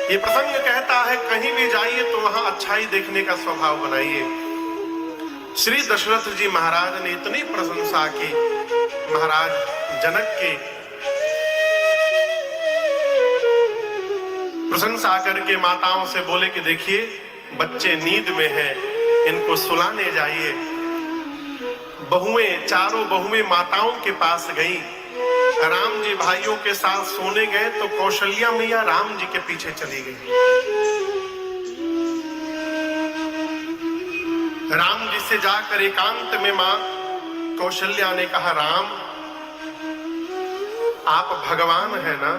ये प्रसंग कहता है कहीं भी जाइए तो वहां अच्छाई देखने का स्वभाव बनाइए। श्री दशरथ जी महाराज ने इतनी प्रशंसा की महाराज जनक की, प्रशंसा करके माताओं से बोले कि देखिए बच्चे नींद में हैं, इनको सुलाने जाइए। बहुएं, चारों बहुएं माताओं के पास गई। राम जी भाइयों के साथ सोने गए तो कौशल्या मैया राम जी के पीछे चली गई। राम जी से जाकर एकांत में मां कौशल्या ने कहा, राम आप भगवान है ना?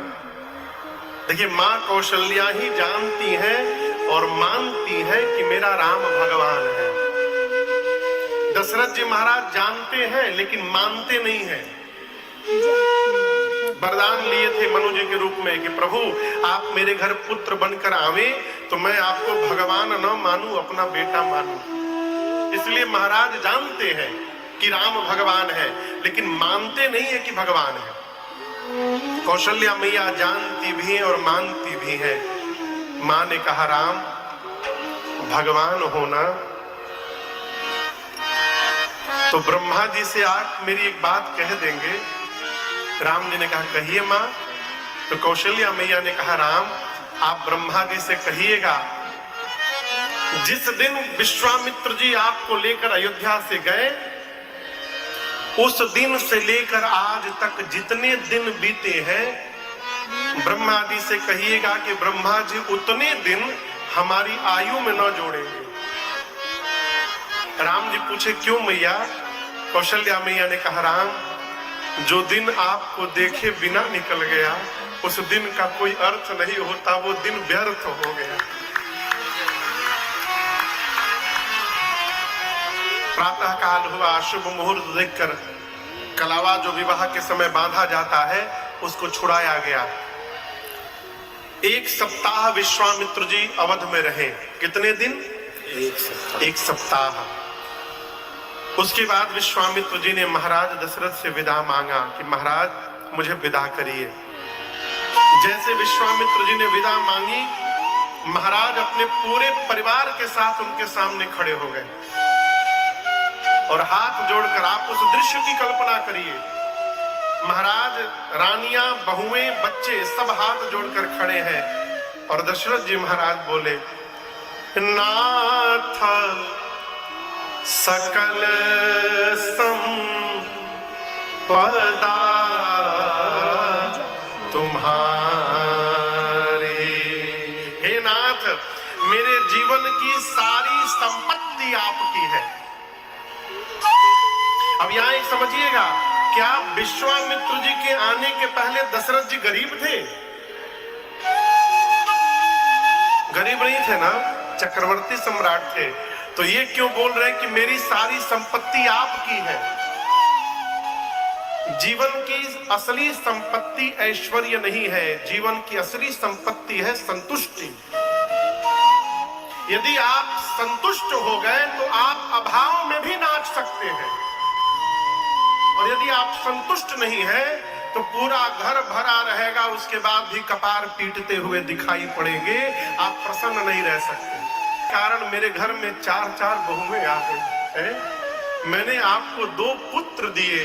देखिए मां कौशल्या ही जानती है और मानती है कि मेरा राम भगवान है। दशरथ जी महाराज जानते हैं लेकिन मानते नहीं हैं। वरदान लिए थे मनु जी के रूप में कि प्रभु आप मेरे घर पुत्र बनकर आवे तो मैं आपको भगवान न मानूं, अपना बेटा मानूं। इसलिए महाराज जानते हैं कि राम भगवान है लेकिन मानते नहीं है कि भगवान है। कौशल्या मैया जानती भी है और मानती भी है। मां ने कहा, राम भगवान होना तो ब्रह्मा जी से आप मेरी एक बात कह देंगे? राम जी ने कहा, कहिए मां। तो कौशल्या मैया ने कहा, राम आप ब्रह्मा जी से कहिएगा जिस दिन विश्वामित्र जी आपको लेकर अयोध्या से गए उस दिन से लेकर आज तक जितने दिन बीते हैं ब्रह्मा जी से कहिएगा कि ब्रह्मा जी उतने दिन हमारी आयु में न जोड़ेंगे। राम जी पूछे, क्यों मैया? कौशल्या मैया ने कहा, राम जो दिन आपको देखे बिना निकल गया उस दिन का कोई अर्थ नहीं होता, वो दिन व्यर्थ हो गया। प्रातः काल हुआ, शुभ मुहूर्त देखकर कलावा जो विवाह के समय बांधा जाता है उसको छुड़ाया गया। एक सप्ताह विश्वामित्र जी अवध में रहे। कितने दिन? एक सप्ताह। उसके बाद विश्वामित्र जी ने महाराज दशरथ से विदा मांगा कि महाराज मुझे विदा करिए। जैसे विश्वामित्र जी ने विदा मांगी, महाराज अपने पूरे परिवार के साथ उनके सामने खड़े हो गए और हाथ जोड़कर, आप उस दृश्य की कल्पना करिए, महाराज, रानियां, बहुएं, बच्चे सब हाथ जोड़कर खड़े हैं और दशरथ जी महाराज बोले, नाथ सकल संपदा तुम्हारे। हे नाथ, मेरे जीवन की सारी संपत्ति आपकी है। अब यहां एक समझिएगा, क्या विश्वामित्र जी के आने के पहले दशरथ जी गरीब थे? गरीब नहीं थे ना, चक्रवर्ती सम्राट थे। तो ये क्यों बोल रहे हैं कि मेरी सारी संपत्ति आपकी है? जीवन की असली संपत्ति ऐश्वर्य नहीं है, जीवन की असली संपत्ति है संतुष्टि। यदि आप संतुष्ट हो गए तो आप अभाव में भी नाच सकते हैं, और यदि आप संतुष्ट नहीं है तो पूरा घर भरा रहेगा, उसके बाद भी कपार पीटते हुए दिखाई पड़ेंगे, आप प्रसन्न नहीं रह सकते। कारण मेरे घर में 4 बहुएं आ गई हैं। मैंने आपको 2 पुत्र दिए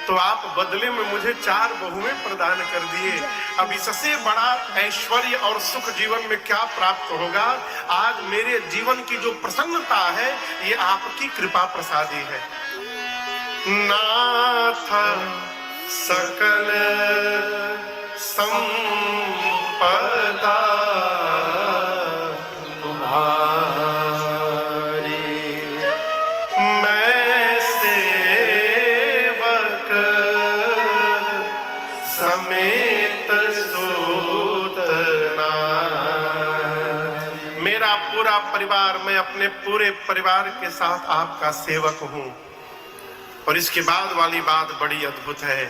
तो आप बदले में मुझे 4 बहुएं प्रदान कर दिए। अब इससे बड़ा ऐश्वर्य और सुख जीवन में क्या प्राप्त होगा? आज मेरे जीवन की जो प्रसन्नता है ये आपकी कृपा प्रसादी है। नाथ सकल संपदा मैं सेवक समेत सूतना। मेरा पूरा परिवार, मैं अपने पूरे परिवार के साथ आपका सेवक हूं। और इसके बाद वाली बात बड़ी अद्भुत है।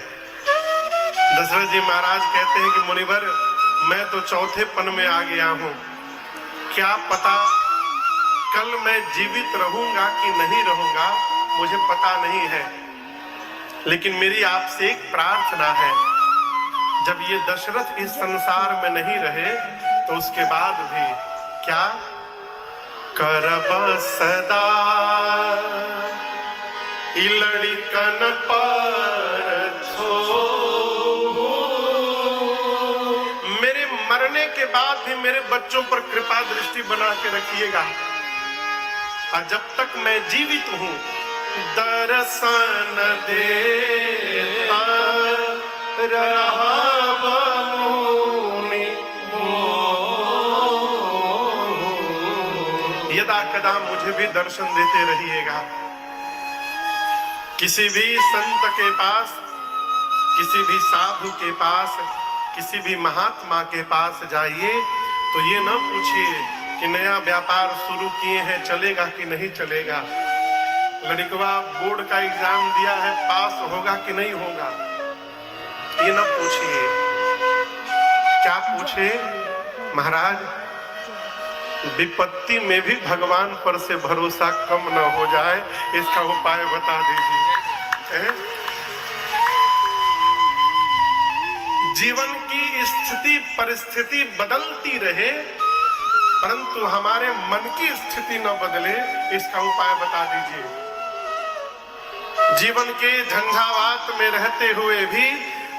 दशरथ जी महाराज कहते हैं कि मुनिवर, मैं तो चौथे पन में आ गया हूं, क्या पता कल मैं जीवित रहूंगा कि नहीं रहूंगा, मुझे पता नहीं है। लेकिन मेरी आपसे एक प्रार्थना है, जब ये दशरथ इस संसार में नहीं रहे तो उसके बाद भी क्या करब सदा लड़कन पर छो। मेरे मरने के बाद भी मेरे बच्चों पर कृपा दृष्टि बना के रखिएगा, और जब तक मैं जीवित हूं दर्शन देता रहब मुनि यदा कदा मुझे भी दर्शन देते रहिएगा। किसी भी संत के पास, किसी भी साधु के पास, किसी भी महात्मा के पास जाइए तो ये न पूछिए कि नया व्यापार शुरू किए हैं, चलेगा कि नहीं चलेगा, लड़कवा बोर्ड का एग्जाम दिया है, पास होगा कि नहीं होगा, ये न पूछिए। क्या पूछे? महाराज विपत्ति में भी भगवान पर से भरोसा कम न हो जाए, इसका उपाय बता दीजिए। जीवन की स्थिति परिस्थिति बदलती रहे परंतु हमारे मन की स्थिति न बदले, इसका उपाय बता दीजिए। जीवन के झंझावात में रहते हुए भी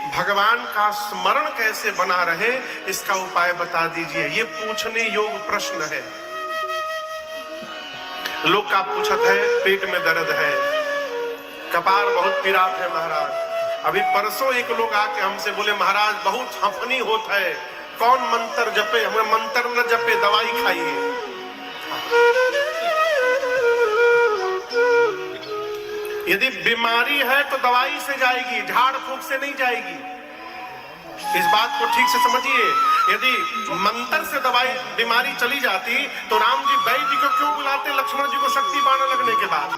भगवान का स्मरण कैसे बना रहे, इसका उपाय बता दीजिए। ये पूछने योग्य प्रश्न है। लोग का पूछत है पेट में दर्द है, कपार बहुत पीड़ात है महाराज। अभी परसों एक लोग आके हमसे बोले महाराज बहुत हंफनी होता है, कौन मंत्र जपे? हमें मंत्र न जपे, दवाई खाइए। यदि बीमारी है तो दवाई से जाएगी, झाड़ फूंक से नहीं जाएगी। इस बात को ठीक से समझिए। यदि मंत्र से दवाई बीमारी चली जाती तो राम जी वैद्य को क्यों बुलाते लक्ष्मण जी को शक्ति बाण लगने के बाद?